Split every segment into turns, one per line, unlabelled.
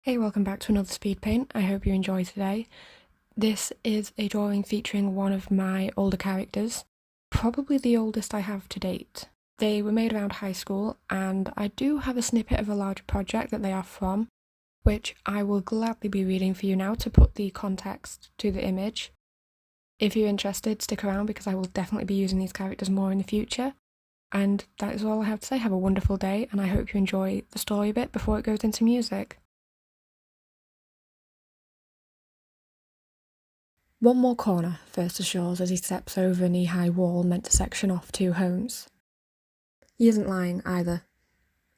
Hey, welcome back to another Speedpaint. I hope you enjoy today. This is a drawing featuring one of my older characters, probably the oldest I have to date. They were made around high school, and I do have a snippet of a larger project that they are from, which I will gladly be reading for you now to put the context to the image. If you're interested, stick around because I will definitely be using these characters more in the future. And that is all I have to say. Have a wonderful day, and I hope you enjoy the story a bit before it goes into music. One more corner, First assures as he steps over a knee-high wall meant to section off two homes. He isn't lying, either.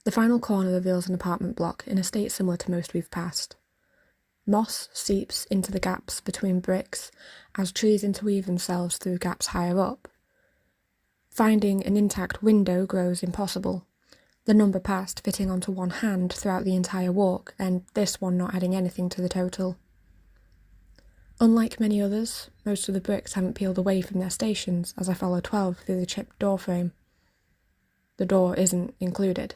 The final corner reveals an apartment block in a state similar to most we've passed. Moss seeps into the gaps between bricks as trees interweave themselves through gaps higher up. Finding an intact window grows impossible, the number passed fitting onto one hand throughout the entire walk, and this one not adding anything to the total. Unlike many others, most of the bricks haven't peeled away from their stations as I follow 12 through the chipped door frame. The door isn't included.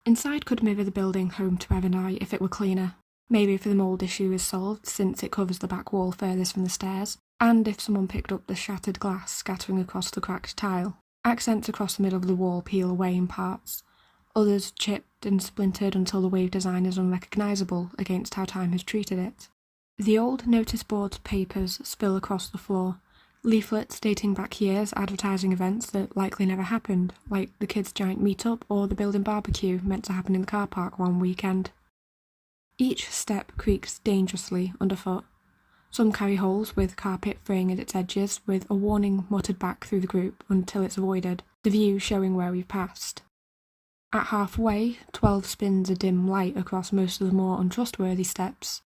Inside could mirror the building home to Evan I if it were cleaner. Maybe if the mould issue is solved since it covers the back wall furthest from the stairs, and if someone picked up the shattered glass scattering across the cracked tile. Accents across the middle of the wall peel away in parts, others chipped and splintered until the wave design is unrecognisable against how time has treated it. The old notice board papers spill across the floor, leaflets dating back years advertising events that likely never happened, like the kids' giant meet-up or the building barbecue meant to happen in the car park one weekend. Each step creaks dangerously underfoot. Some carry holes with carpet fraying at its edges, with a warning muttered back through the group until it's avoided, the view showing where we've passed. At halfway, 12 spins a dim light across most of the more untrustworthy steps.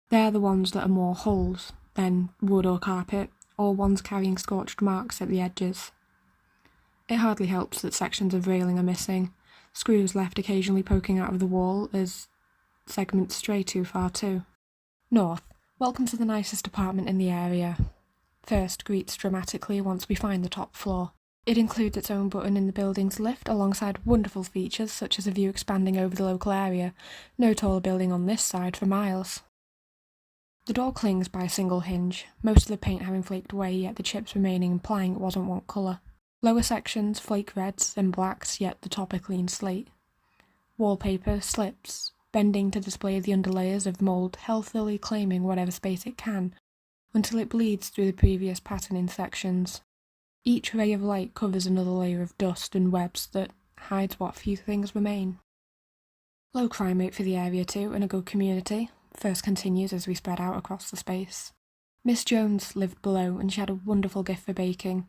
They're the ones that are more holes than wood or carpet, or ones carrying scorched marks at the edges. It hardly helps that sections of railing are missing, screws left occasionally poking out of the wall as segments stray too far too. North, welcome to the nicest apartment in the area. First greets dramatically once we find the top floor. It includes its own button in the building's lift alongside wonderful features such as a view expanding over the local area, no taller building on this side for miles. The door clings by a single hinge, most of the paint having flaked away yet the chips remaining implying it wasn't one colour. Lower sections flake reds and blacks yet the top a clean slate. Wallpaper slips, bending to display the underlayers of mould healthily claiming whatever space it can, until it bleeds through the previous pattern in sections. Each ray of light covers another layer of dust and webs that hides what few things remain. Low crime rate for the area too, and a good community. First continues as we spread out across the space. Miss Jones lived below and she had a wonderful gift for baking.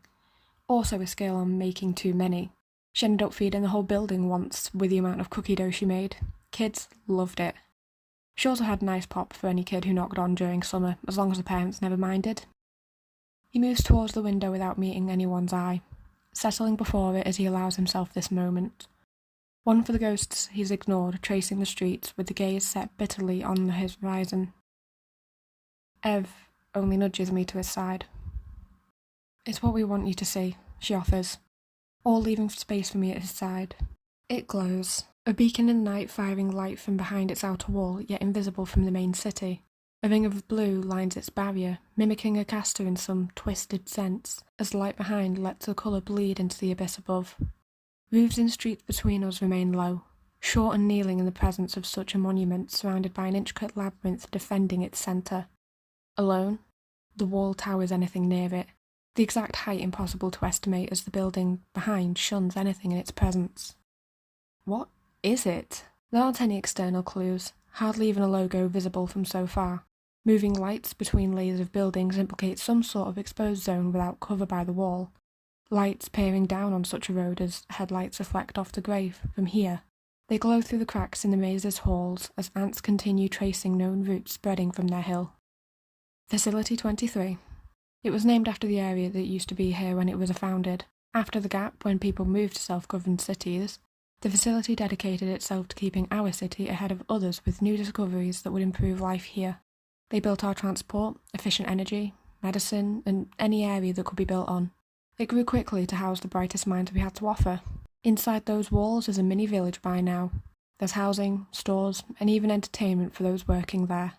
Also a skill on making too many. She ended up feeding the whole building once with the amount of cookie dough she made. Kids loved it. She also had a nice pop for any kid who knocked on during summer, as long as the parents never minded. He moves towards the window without meeting anyone's eye, settling before it as he allows himself this moment. One for the ghosts he's ignored, tracing the streets with the gaze set bitterly on the horizon. Ev only nudges me to his side. It's what we want you to see, she offers, all leaving space for me at his side. It glows, a beacon in the night firing light from behind its outer wall, yet invisible from the main city. A ring of blue lines its barrier, mimicking a caster in some twisted sense, as the light behind lets the colour bleed into the abyss above. Roofs and streets between us remain low, short and kneeling in the presence of such a monument surrounded by an intricate labyrinth defending its centre. Alone, the wall towers anything near it, the exact height impossible to estimate as the building behind shuns anything in its presence. What is it? There aren't any external clues, hardly even a logo visible from so far. Moving lights between layers of buildings implicate some sort of exposed zone without cover by the wall. Lights peering down on such a road as headlights reflect off the grey from here. They glow through the cracks in the maze's halls as ants continue tracing known routes spreading from their hill. Facility 23. It was named after the area that used to be here when it was founded. After the gap, when people moved to self-governed cities, the facility dedicated itself to keeping our city ahead of others with new discoveries that would improve life here. They built our transport, efficient energy, medicine, and any area that could be built on. It grew quickly to house the brightest minds we had to offer. Inside those walls is a mini village by now. There's housing, stores, and even entertainment for those working there.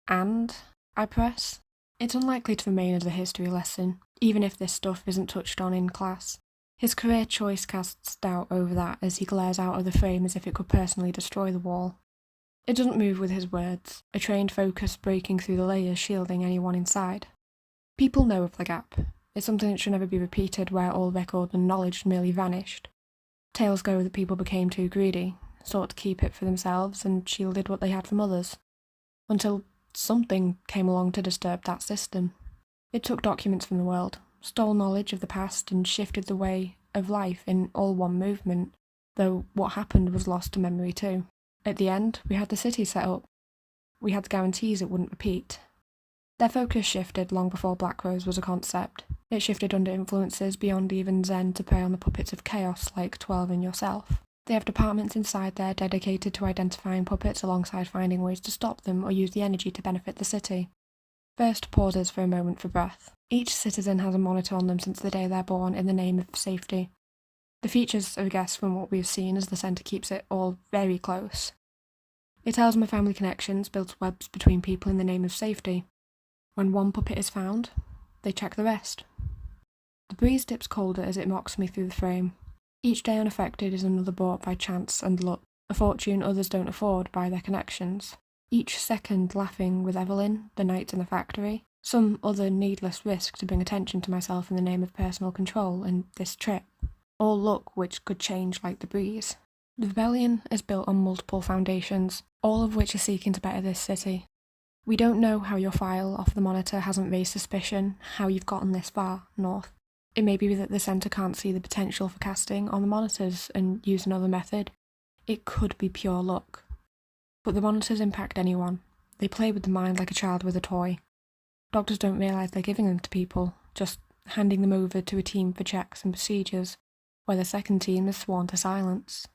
And, I press, it's unlikely to remain as a history lesson, even if this stuff isn't touched on in class. His career choice casts doubt over that as he glares out of the frame as if it could personally destroy the wall. It doesn't move with his words, a trained focus breaking through the layers shielding anyone inside. People know of the gap. It's something that should never be repeated where all record and knowledge merely vanished. Tales go that people became too greedy, sought to keep it for themselves and shielded what they had from others. Until something came along to disturb that system. It took documents from the world, stole knowledge of the past and shifted the way of life in all one movement, though what happened was lost to memory too. At the end, we had the city set up. We had the guarantees it wouldn't repeat. Their focus shifted long before Black Rose was a concept. It shifted under influences beyond even Zen to prey on the puppets of chaos like 12 and yourself. They have departments inside there dedicated to identifying puppets alongside finding ways to stop them or use the energy to benefit the city. First pauses for a moment for breath. Each citizen has a monitor on them since the day they're born in the name of safety. The features are a guess from what we've seen as the centre keeps it all very close. It tells my family connections, builds webs between people in the name of safety. When one puppet is found, they check the rest. The breeze dips colder as it mocks me through the frame. Each day unaffected is another bought by chance and luck, a fortune others don't afford by their connections. Each second laughing with Evelyn, the night in the factory, some other needless risk to bring attention to myself in the name of personal control, and this trip. All luck which could change like the breeze. The rebellion is built on multiple foundations, all of which are seeking to better this city. We don't know how your file off the monitor hasn't raised suspicion, how you've gotten this far north. It may be that the centre can't see the potential for casting on the monitors and use another method. It could be pure luck. But the monitors impact anyone. They play with the mind like a child with a toy. Doctors don't realise they're giving them to people, just handing them over to a team for checks and procedures, where the second team is sworn to silence.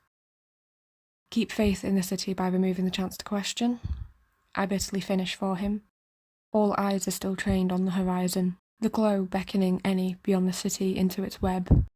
Keep faith in the city by removing the chance to question. I bitterly finish for him. All eyes are still trained on the horizon, the glow beckoning any beyond the city into its web.